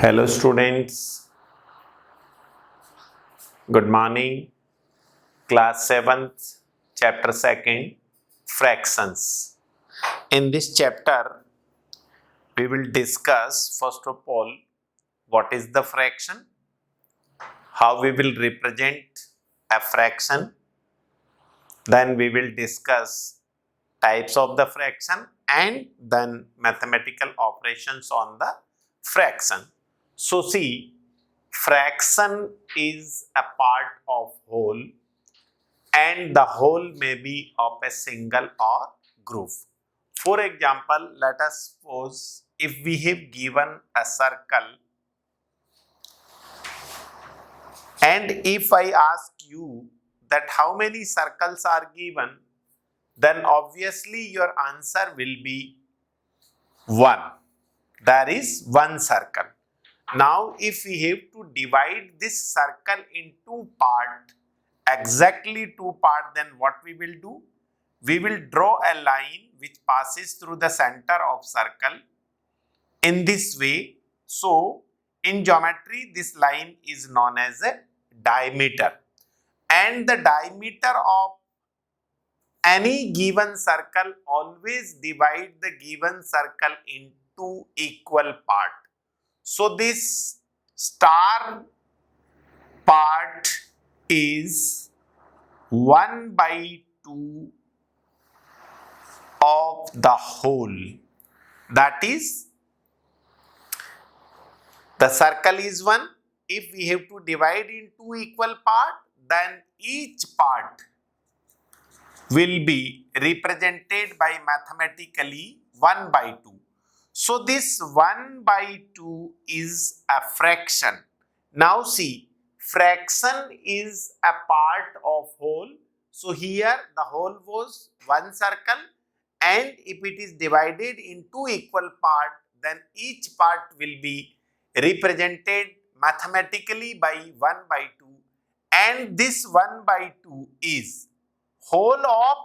Hello students, good morning. Class 7th, chapter 2nd, fractions. In this chapter, we will discuss first of all what is the fraction, how we will represent a fraction, then we will discuss types of the fraction and then mathematical operations on the fraction. So see, fraction is a part of whole and the whole may be of a single or group. For example, let us suppose if we have given a circle and if I ask you that how many circles are given, then obviously your answer will be 1. There is one circle. Now if we have to divide this circle in two parts, exactly two parts, then what we will do? We will draw a line which passes through the center of circle in this way. So in geometry this line is known as a diameter, and the diameter of any given circle always divide the given circle into equal part. So this star part is 1 by 2 of the whole. That is, the circle is 1. If we have to divide in two equal parts, then each part will be represented by mathematically 1 by 2. So this 1 by 2 is a fraction. Now see, fraction is a part of whole. So here the whole was one circle, and if it is divided in two equal parts, then each part will be represented mathematically by 1 by 2, and this 1 by 2 is whole of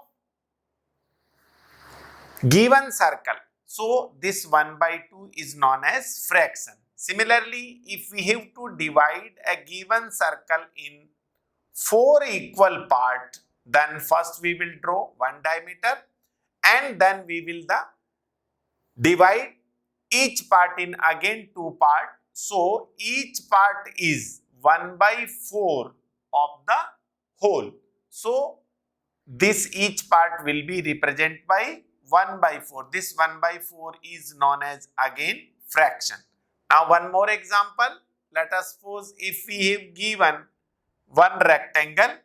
given circle. So this 1 by 2 is known as fraction. Similarly, if we have to divide a given circle in 4 equal parts, then first we will draw one diameter and then we will divide each part in again 2 parts. So each part is 1 by 4 of the whole. So this each part will be represented by 1 by 4. This 1 by 4 is known as again fraction. Now one more example. Let us suppose if we have given one rectangle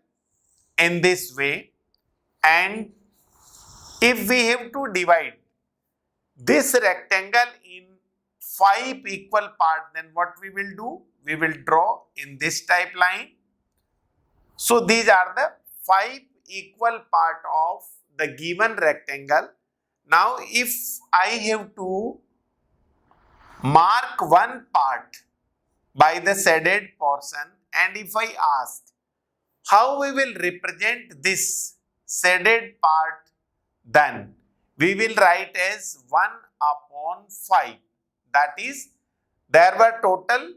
in this way, and if we have to divide this rectangle in 5 equal parts, then what we will do? We will draw in this type line. So these are the 5 equal part of the given rectangle. Now if I have to mark one part by the shaded portion, and if I ask how we will represent this shaded part, then we will write as 1 upon 5. That is, there were total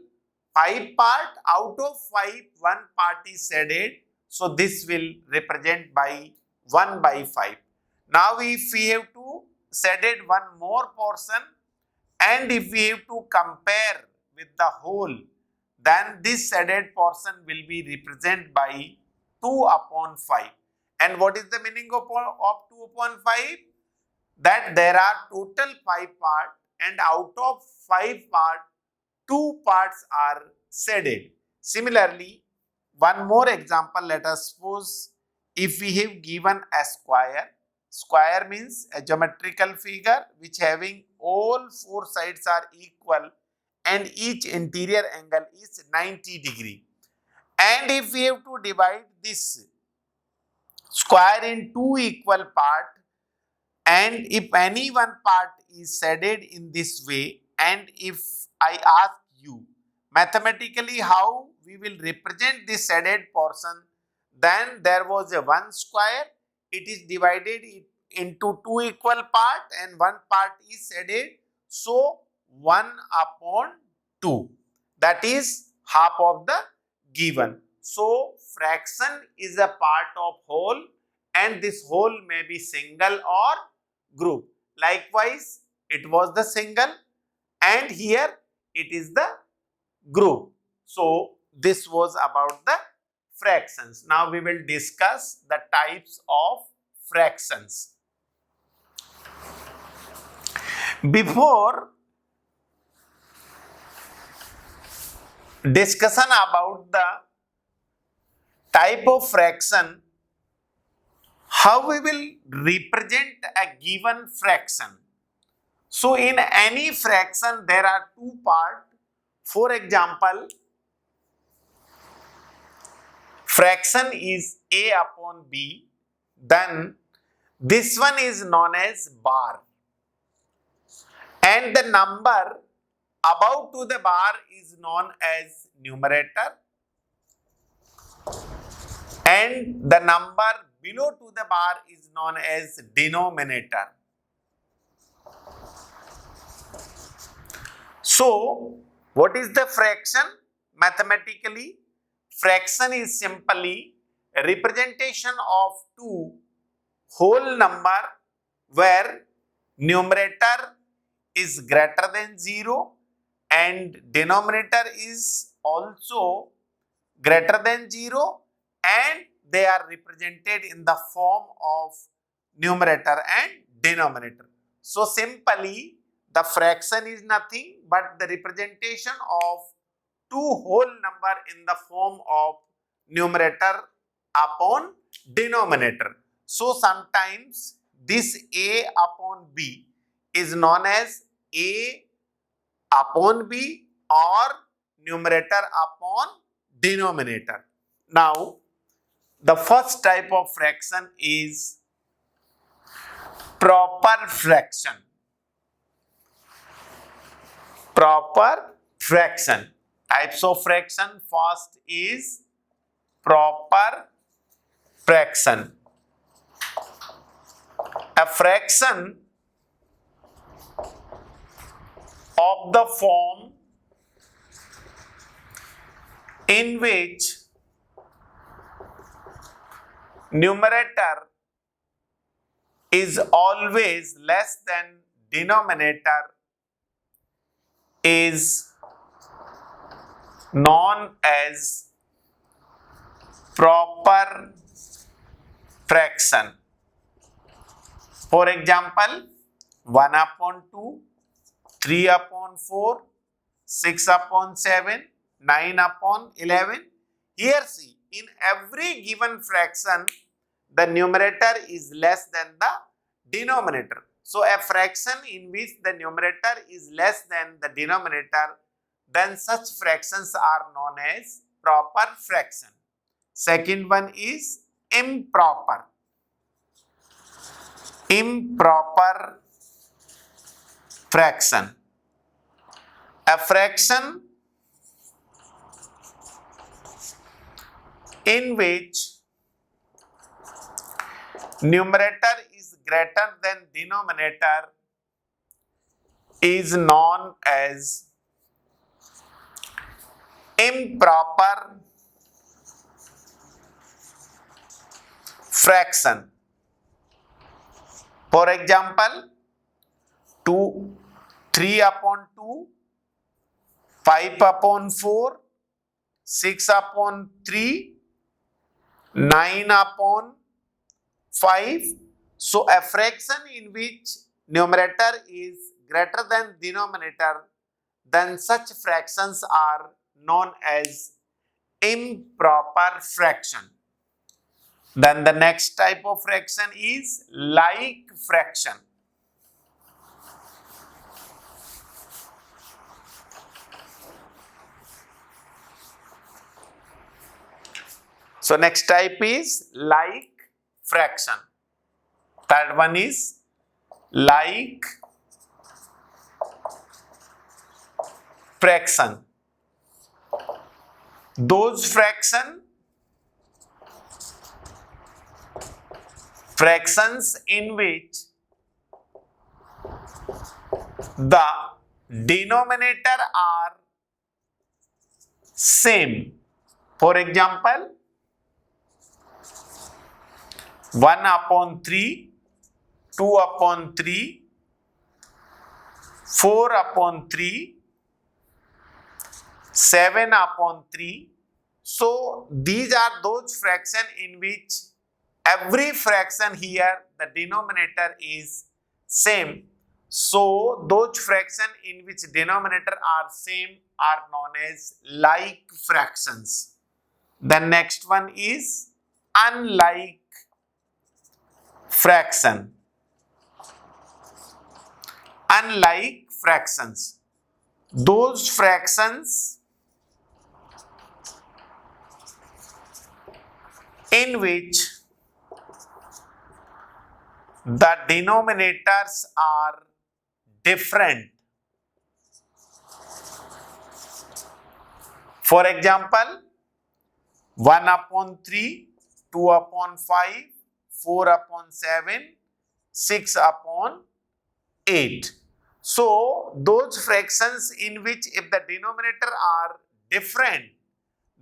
5 parts. Out of 5, one part is shaded. So this will represent by 1 by 5. Now if we have to shaded one more portion, and if we have to compare with the whole, then this shaded portion will be represented by 2 upon 5. And what is the meaning of 2 upon 5? That there are total 5 parts, and out of 5 parts, 2 parts are shaded. Similarly, one more example, let us suppose if we have given a square. Square means a geometrical figure which having all 4 sides are equal and each interior angle is 90 degree. And if we have to divide this square in 2 equal parts, and if any one part is shaded in this way, and if I ask you mathematically how we will represent this shaded portion, then there was a one square. It is divided into 2 equal parts and one part is shaded. So 1 upon 2. that is half of the given. So fraction is a part of whole, and this whole may be single or group. Likewise, it was the single, and here it is the group. So this was about the fractions. Now we will discuss the types of fractions. Before discussion about the type of fraction, how we will represent a given fraction. So in any fraction there are two parts. For example, fraction is a upon b, then this one is known as bar, and the number above to the bar is known as numerator, and the number below to the bar is known as denominator. So what is the fraction? Mathematically, fraction is simply a representation of two whole number where numerator is greater than 0 and denominator is also greater than 0, and they are represented in the form of numerator and denominator. So simply the fraction is nothing but the representation of two whole number in the form of numerator upon denominator. So sometimes this a upon b is known as a upon b or numerator upon denominator. Now the first type of fraction is proper fraction. Proper fraction. Types of fraction. First is proper fraction. A fraction of the form in which numerator is always less than denominator is known as proper fraction. For example, 1 upon 2, 3 upon 4, 6 upon 7, 9 upon 11. Here see, in every given fraction, the numerator is less than the denominator. So a fraction in which the numerator is less than the denominator, then such fractions are known as proper fraction. Second one is improper. Improper fraction. A fraction in which numerator is greater than denominator is known as improper fraction. For example, 3 upon 2, 5 upon 4, 6 upon 3, 9 upon 5. So a fraction in which numerator is greater than denominator, then such fractions are known as improper fraction. Then the next type of fraction is like fraction. So next type is like fraction. Third one is like fraction. Those fractions in which the denominator are same. For example, 1 upon 3, 2 upon 3, 4 upon 3, 7 upon 3. So these are those fractions in which every fraction here, the denominator is same. So those fractions in which denominator are same are known as like fractions. The next one is unlike fraction. Unlike fractions. Those fractions in which the denominators are different. For example, 1 upon 3, 2 upon 5, 4 upon 7, 6 upon 8. So, those fractions in which if the denominator are different,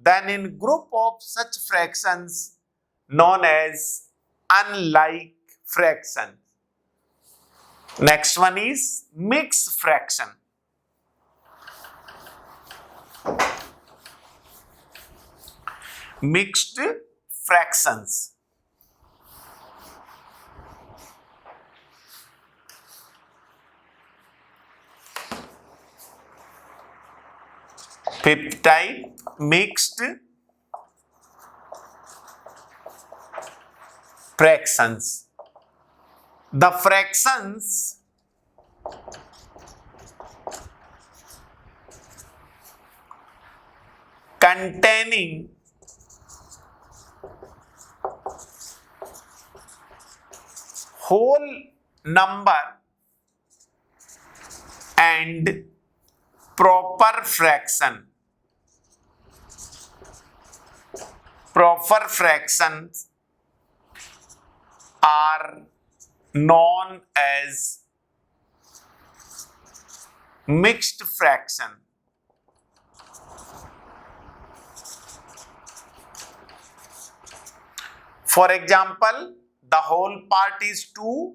then in group of such fractions known as unlike fraction. Next one is mixed fraction. Mixed fractions. Fifth type, mixed fractions. The fractions containing whole number and proper fraction. Proper fractions are known as mixed fraction. For example, the whole part is 2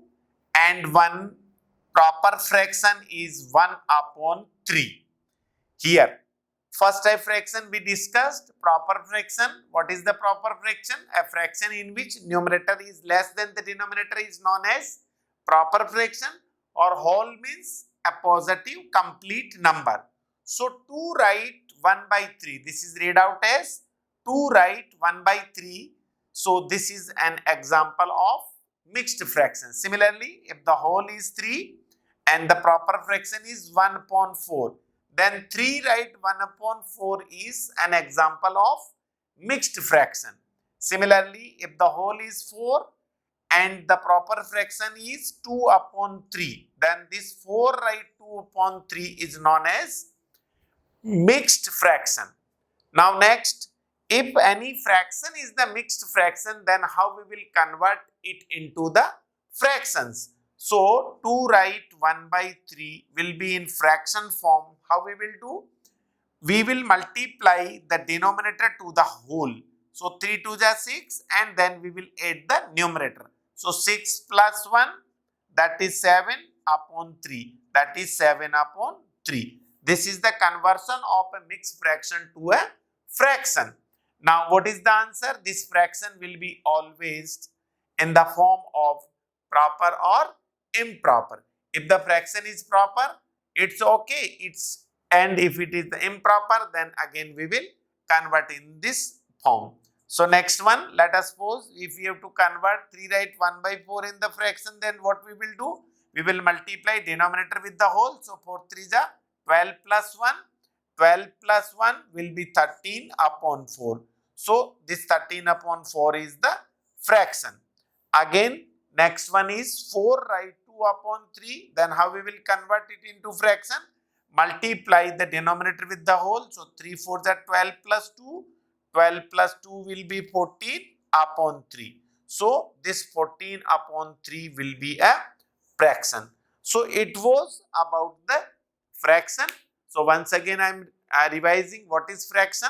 and 1 proper fraction is 1 upon 3. Here, first type fraction we discussed, proper fraction. What is the proper fraction? A fraction in which numerator is less than the denominator is known as proper fraction, or whole means a positive complete number. So 2 write 1 by 3. This is read out as 2 write 1 by 3. So this is an example of mixed fraction. Similarly, if the whole is 3 and the proper fraction is 1 upon 4, then 3 write 1 upon 4 is an example of mixed fraction. Similarly, if the whole is 4 and the proper fraction is 2 upon 3, then this 4 write 2 upon 3 is known as mixed fraction. Now next, if any fraction is the mixed fraction, then how we will convert it into the fractions? So 2 write 1 by 3 will be in fraction form. How we will do? We will multiply the denominator to the whole. So 3 2 is 6 and then we will add the numerator. So 6 plus 1, that is 7 upon 3. That is 7 upon 3. This is the conversion of a mixed fraction to a fraction. Now what is the answer? This fraction will be always in the form of proper or improper. If the fraction is proper, it's okay. And if it is the improper, then again we will convert in this form. So next one, let us suppose if we have to convert 3 write 1 by 4 in the fraction, then what we will do? We will multiply denominator with the whole. So 4 3 is 12 plus 1. 12 plus 1 will be 13 upon 4. So this 13 upon 4 is the fraction. Again, next one is 4 write 2 upon 3. Then how we will convert it into fraction? Multiply the denominator with the whole. So 3 4 is 12 plus 2. 12 plus 2 will be 14 upon 3. So this 14 upon 3 will be a fraction. So it was about the fraction. So once again I am revising what is fraction.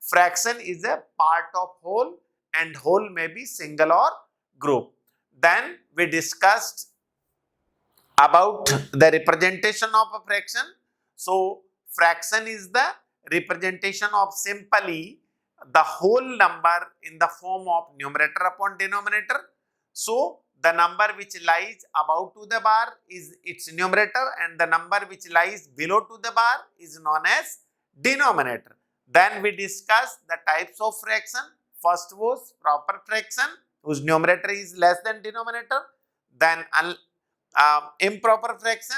Fraction is a part of whole, and whole may be single or group. Then we discussed about the representation of a fraction. So fraction is the representation of simply the whole number in the form of numerator upon denominator. So the number which lies above to the bar is its numerator, and the number which lies below to the bar is known as denominator. Then we discussed the types of fraction. First was proper fraction, whose numerator is less than denominator. Then improper fraction.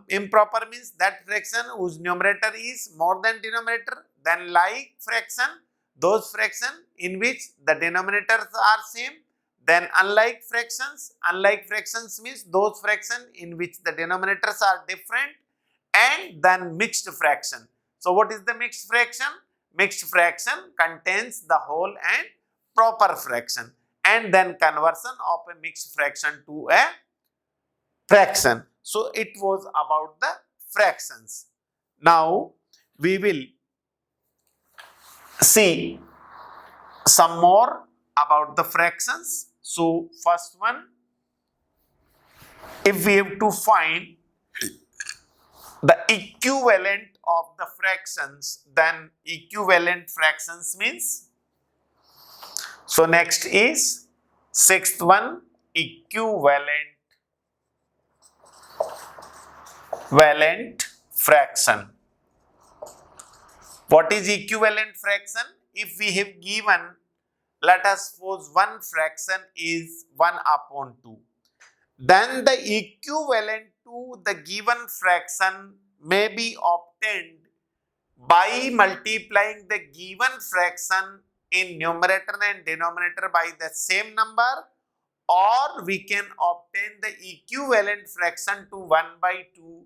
Improper means that fraction whose numerator is more than denominator. Then like fraction, those fraction in which the denominators are same. Then unlike fractions means those fraction in which the denominators are different. And then mixed fraction. So what is the mixed fraction? Mixed fraction contains the whole and proper fraction. And then conversion of a mixed fraction to a fraction. So it was about the fractions. Now we will see some more about the fractions. So first one, if we have to find the equivalent of the fractions, then equivalent fractions means, so next is sixth one, equivalent fraction. What is equivalent fraction? If we have given, let us suppose one fraction is 1 upon 2, then the equivalent to the given fraction may be obtained by multiplying the given fraction in numerator and denominator by the same number, or we can obtain the equivalent fraction to 1 by 2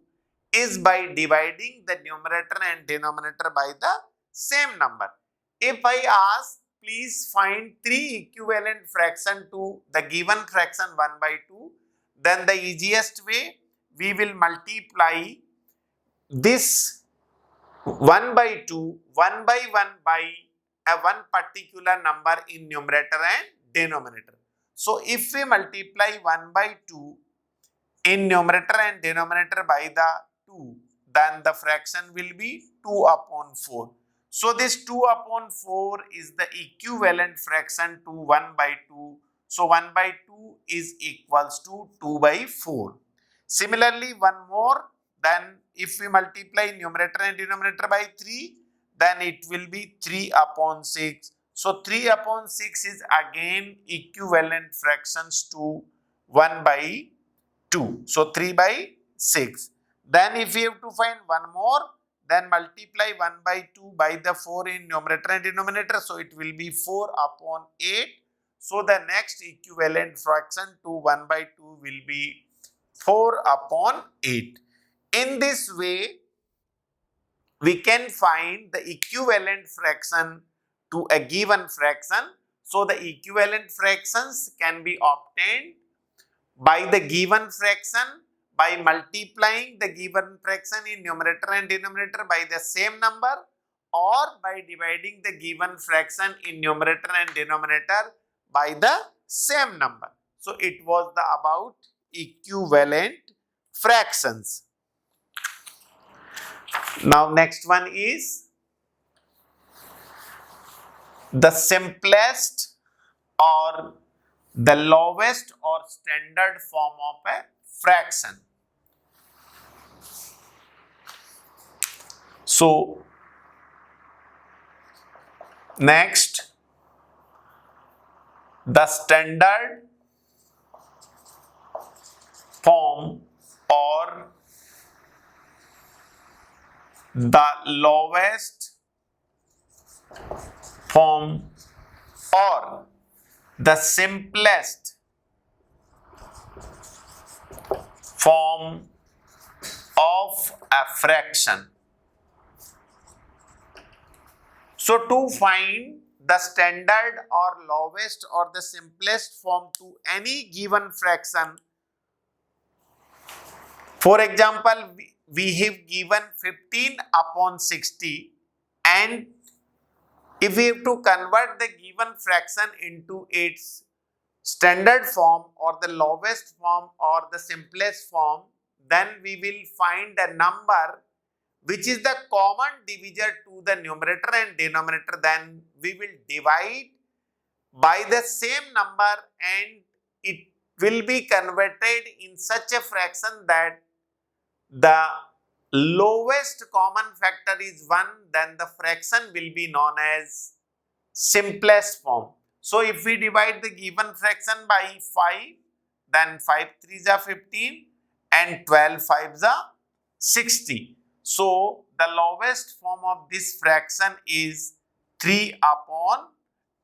is by dividing the numerator and denominator by the same number. If I ask, please find 3 equivalent fraction to the given fraction 1 by 2, then the easiest way, we will multiply this 1 by 2, 1 by 1 by a one particular number in numerator and denominator. So if we multiply 1 by 2 in numerator and denominator by the 2, then the fraction will be 2 upon 4. So this 2 upon 4 is the equivalent fraction to 1 by 2. So 1 by 2 is equals to 2 by 4. Similarly, one more, then if we multiply numerator and denominator by 3, then it will be 3 upon 6. So 3 upon 6 is again equivalent fractions to 1 by 2. So 3 by 6. Then if we have to find one more, then multiply 1 by 2 by the 4 in numerator and denominator. So it will be 4 upon 8. So the next equivalent fraction to 1 by 2 will be 4 upon 8. In this way, we can find the equivalent fraction to a given fraction. So the equivalent fractions can be obtained by the given fraction by multiplying the given fraction in numerator and denominator by the same number, or by dividing the given fraction in numerator and denominator by the same number. So it was the about equivalent fractions. Now next one is the simplest or the lowest or standard form of a fraction. So next, the standard form or the lowest form or the simplest form of a fraction. So to find the standard or lowest or the simplest form to any given fraction, for example, we have given 15 upon 60, and if we have to convert the given fraction into its standard form or the lowest form or the simplest form, then we will find a number which is the common divisor to the numerator and denominator. Then we will divide by the same number and it will be converted in such a fraction that the lowest common factor is 1, then the fraction will be known as simplest form. So if we divide the given fraction by 5, then 5 3s are 15 and 12 5s are 60. So the lowest form of this fraction is 3 upon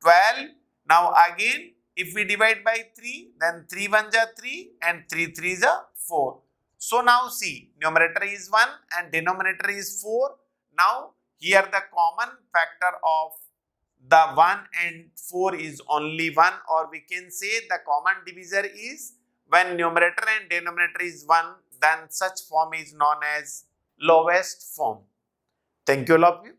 12. Now again, if we divide by 3, then 3 1s are 3 and 3 3s are 4. So now see, numerator is 1 and denominator is 4. Now here the common factor of the 1 and 4 is only 1, or we can say the common divisor is when numerator and denominator is 1, then such form is known as lowest form. Thank you all of you.